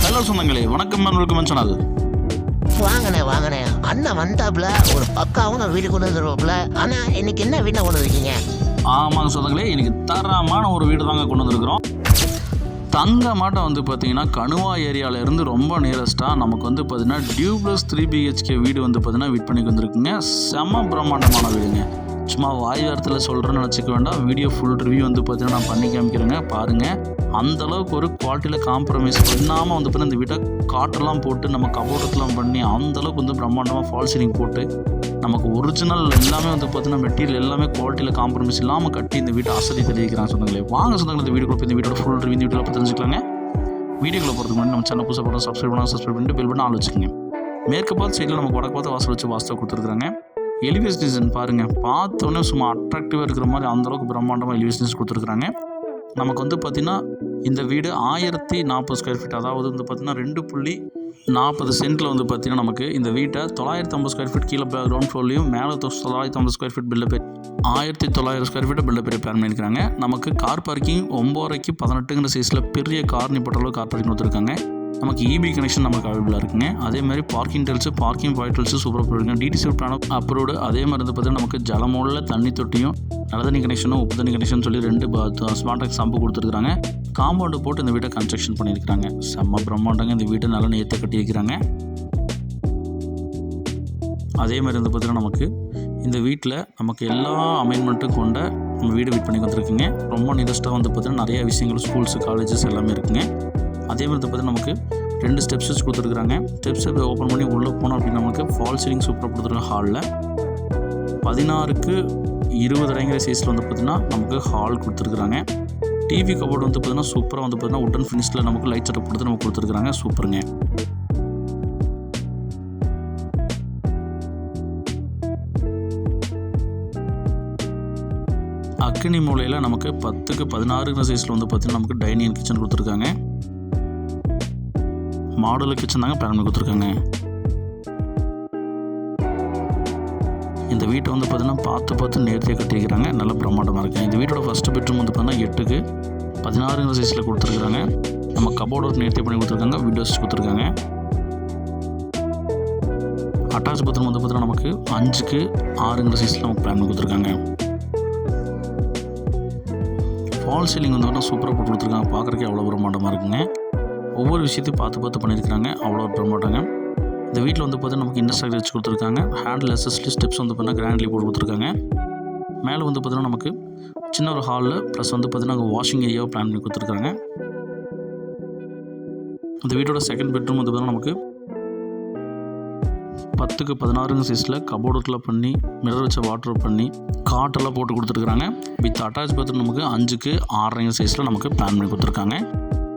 Hello சொந்தங்களே, வணக்கம் welcome channel. வாங்கண்ணே அண்ணன் வந்தாப்புல ஒரு பக்காவும் வீடு கொண்டு வந்துருவாப்புல. ஆனா இன்னைக்கு என்ன வீட்டை கொண்டு வந்துருக்கீங்க? ஆமாங்க சொந்தங்களே, இன்னைக்கு தரமான ஒரு வீடு தாங்க கொண்டு வந்துருக்குறோம். தங்க மாட்டம் வந்து பார்த்தீங்கன்னா கணுவா ஏரியாவில் இருந்து ரொம்ப நியரஸ்ட்டாக நமக்கு வந்து பார்த்தீங்கன்னா டியூப்ளஸ் 3 BHK வீடு வந்து பார்த்தீங்கன்னா வீட் பண்ணிக்கு வந்துருக்குங்க. செம பிரம்மாண்டமான வீடுங்க. சும்மா வாய் வாரத்தில் சொல்கிறேன்னு நினச்சிக்க வேண்டாம். வீடியோ ஃபுல் ரிவ்யூ வந்து பார்த்தீங்கன்னா நான் பண்ணி காமிக்கிறேங்க, பாருங்கள். அந்தளவுக்கு ஒரு குவாலிட்டியில் காம்ப்ரமைஸ் பண்ணாமல் வந்து பார்த்தீங்கன்னா இந்த வீட்டை காட்டெல்லாம் போட்டு நம்ம கபோர்டெல்லாம் பண்ணி அந்தளவுக்கு வந்து பிரம்மாண்டமாக ஃபால் சீலிங் போட்டு நமக்கு ஒரிஜினல் எல்லாமே வந்து பார்த்தீங்கன்னா மெட்டீரியல் எல்லாமே குவாலிட்டியில் காம்ப்ரமைஸ் இல்லாமல் கட்டி இந்த வீட்டை அசதி தெரிவிக்கிறாங்க சொந்தங்களே. வாங்க சொந்தங்கள் இந்த வீடியோ இந்த வீட்டோட ஃபுல் ரிவ்யூ இந்த வீடியோவில் பற்றி தெரிஞ்சுக்கலாங்க. வீடியோக்குள்ள போகிறதுக்கு முன்னாடி நம்ம சேனல் புதுசாக போகிறோம், சப்ஸ்கிரைப் பண்ணிட்டு பெல் பட்டன் ஆல் வச்சுக்கோங்க. மேற்கு பார்த்து சைடில் நமக்கு வடக்கு பார்த்து வாசல் வச்சு வாஸ்தவ கொடுத்துருக்குறாங்க. எலிவேஷன் டிசைன் பாருங்கள், பார்த்தோன்னே சும்மா அட்ராக்டிவாக இருக்கிற மாதிரி அந்தளவுக்கு பிரம்மாண்டமாக எலிவேஷன்ஸ் கொடுத்துருக்குறாங்க. நமக்கு வந்து பார்த்திங்கன்னா இந்த வீடு 1040 ஸ்கொயர் ஃபீட், அதாவது வந்து பார்த்திங்கன்னா 2.40 சென்ட்டில் வந்து பார்த்திங்கன்னா நமக்கு இந்த வீட்டை 950 ஸ்கொயர் ஃபீட் கீழே கிரவுண்ட் ஃப்ளோர்லையும் மேலே 950 ஸ்கொயர் ஃபீட் பில்டப் 1900 ஸ்கொயர் ஃபீட்டை பில்டப் பிளான் பண்ணியிருக்காங்க. நமக்கு கார் பார்க்கிங் 9:18 18ங்கிற சைஸில் பெரிய கார் நிப்பட்டளவு கார் பார்க்கிங் கொடுத்துருக்காங்க. நமக்கு இபி கனெக்ஷன் நமக்கு அவைலபிளாக இருக்குங்க. அதே மாதிரி பார்க்கிங் டெல்ஸு பார்க்கிங் பாயிண்டல்ஸு சூப்பராக போயிருக்குங்க. DTC plan approved. அதே மாதிரி வந்து பார்த்திங்கன்னா நமக்கு ஜலமோலில் தண்ணி தொட்டியும் நல்ல தண்ணி கனெக்ஷனும் உப்பு தண்ணி கனெக்ஷன் சொல்லி 2 ஸ்மார்ட் சம்பு கொடுத்துருக்காங்க. காம்பவுண்டு போட்டு இந்த வீட்டை கன்ஸ்ட்ரக்ஷன் பண்ணியிருக்காங்க. செம்ம பிரம்மாண்டங்க. இந்த வீட்டை நல்லா நேற்று கட்டியிருக்கிறாங்க. அதே மாதிரி வந்து பார்த்திங்கன்னா நமக்கு இந்த வீட்டில் நமக்கு எல்லா அமெண்ட்மெண்ட்டும் கொண்ட நம்ம வீடு வீட் பண்ணி வந்துருக்குங்க. ரொம்ப நியரஸ்ட்டாக வந்து பார்த்திங்கன்னா நிறைய விஷயங்கள் ஸ்கூல்ஸு காலேஜஸ் எல்லாமே இருக்குங்க. அதே மாதிரி பார்த்திங்கன்னா நமக்கு 2 ஸ்டெப்ஸ் வச்சு கொடுத்துருக்குறாங்க. ஸ்டெப்ஸை ஓப்பன் பண்ணி உள்ளே போனோம் அப்படின்னா நமக்கு ஃபால் சீலிங் சூப்பராக கொடுத்துருக்காங்க. ஹாலில் 16:20 அடிங்கிற சைஸில் வந்து பார்த்திங்கன்னா நமக்கு ஹால் கொடுத்துருக்குறாங்க. டிவி கபோர்டு வந்து பார்த்திங்கன்னா சூப்பராக வந்து பார்த்திங்கன்னா உட்டன் ஃபினிஷில் நமக்கு லைட் செட்டப் கொடுத்து நமக்கு கொடுத்துருக்குறாங்க. சூப்பருங்க. அக்கினி மூலையில் நமக்கு 10:16 சைஸில் வந்து பார்த்திங்கன்னா நமக்கு டைனிங் கிச்சன் கொடுத்துருக்காங்க. மாடுலர் கிச்சன் தாங்க பிளான் பண்ணி கொடுத்துருக்காங்க. இந்த வீட்டை வந்து பார்த்திங்கன்னா பார்த்து நேர்த்தியாக கட்டியிருக்கிறாங்க. நல்ல பிரம்மாண்டமாக இருக்குது. இந்த வீட்டோட ஃபஸ்ட்டு பெட்ரூம் வந்து பார்த்தீங்கன்னா 8:16 சைஸில் கொடுத்துருக்குறாங்க. நம்ம கபோர்டு நேர்த்தி பண்ணி கொடுத்துருக்காங்க. விண்டோஸ் கொடுத்துருக்காங்க. அட்டாச் பாத்ரூம் வந்து பார்த்தீங்கன்னா நமக்கு 5:6 சைஸில் நமக்கு பிளான் பண்ணி கொடுத்துருக்காங்க. ஃபால் சீலிங் வந்து பார்த்தீங்கன்னா சூப்பராக போட்டு கொடுத்துருக்காங்க. பார்க்குறக்கே அவ்வளோ பிரம்மாண்டமாக இருக்குங்க. ஒவ்வொரு விஷயத்தையும் பார்த்து பண்ணியிருக்கிறாங்க. அவ்வளோ பிரம்மாண்டங்க. இந்த வீட்டில் வந்து பார்த்தீங்கன்னா நமக்கு இண்டஸ்ட்ரக்சர் வச்சு கொடுத்துருக்காங்க. ஹேண்டில் அசஸ்லி ஸ்டெப்ஸ் வந்து பார்த்தீங்கன்னா கிராண்ட்லி போட்டு கொடுத்துருக்காங்க. மேலே வந்து பார்த்தீங்கன்னா நமக்கு சின்ன ஒரு ஹாலில் ப்ளஸ் வந்து பார்த்தீங்கன்னா அங்கே வாஷிங் ஏரியாவை பிளான் பண்ணி கொடுத்துருக்காங்க. இந்த வீட்டோட செகண்ட் பெட்ரூம் வந்து பார்த்தீங்கன்னா நமக்கு 10:16 சைஸில் கபோர்டுக்கெல்லாம் பண்ணி மிரர் வச்ச வாட்டர் பண்ணி காட்டெல்லாம் போட்டு கொடுத்துருக்குறாங்க. வித் அட்டாச் பாத்ரூம் நமக்கு 5:6 சைஸில் நமக்கு பிளான் பண்ணி கொடுத்துருக்காங்க.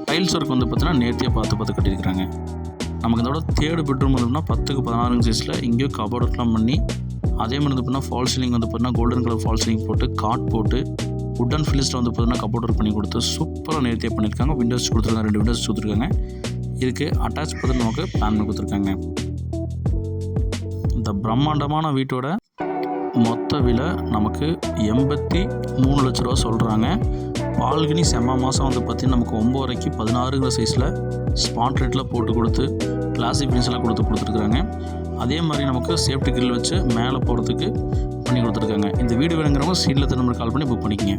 டைல்ஸ் ஒர்க் வந்து பார்த்தீங்கன்னா நேர்த்தியாக பார்த்து கட்டியிருக்கிறாங்க. நமக்கு இதோட தேர்டு பெட்ரூம் வந்து 10:16 சைஸில் இங்கேயும் கபோர்டுக்கெலாம் பண்ணி அதே மாதிரி வந்து பார்த்தீங்கன்னா ஃபால் சீலிங் வந்து பார்த்தீங்கன்னா கோல்டன் கலர் ஃபால் சீலிங் போட்டு காட் போட்டு உட்டன் ஃபினிஷில் வந்து பார்த்தீங்கன்னா கபோர்ட் ஒர்க் பண்ணி கொடுத்து சூப்பராக நேர்த்தியாக பண்ணியிருக்காங்க. விண்டோஸ் கொடுத்துருக்காங்க. 2 விண்டோஸ் கொடுத்துருக்காங்க. இதுக்கு அட்டாச் பார்த்து நமக்கு பிளான் பண்ணி கொடுத்துருக்காங்க. இந்த பிரம்மாண்டமான வீட்டோட மொத்த விலை நமக்கு 83 லட்ச ரூபா சொல்கிறாங்க. பால்கனி செம்ம மாதம் வந்து பார்த்திங்கன்னா நமக்கு 9:16 சைஸில் ஸ்பாட் ரேட்டில் போட்டு கொடுத்து கிளாசி ஃபினிஷெல்லாம் கொடுத்துருக்குறாங்க. அதே மாதிரி நமக்கு சேஃப்டி கிரில் வச்சு மேலே போகிறதுக்கு பண்ணி கொடுத்துருக்காங்க. இந்த வீடு வேணுங்கிறவங்க சீட்டில் நம்பர் கால் பண்ணி புக் பண்ணிக்கங்க.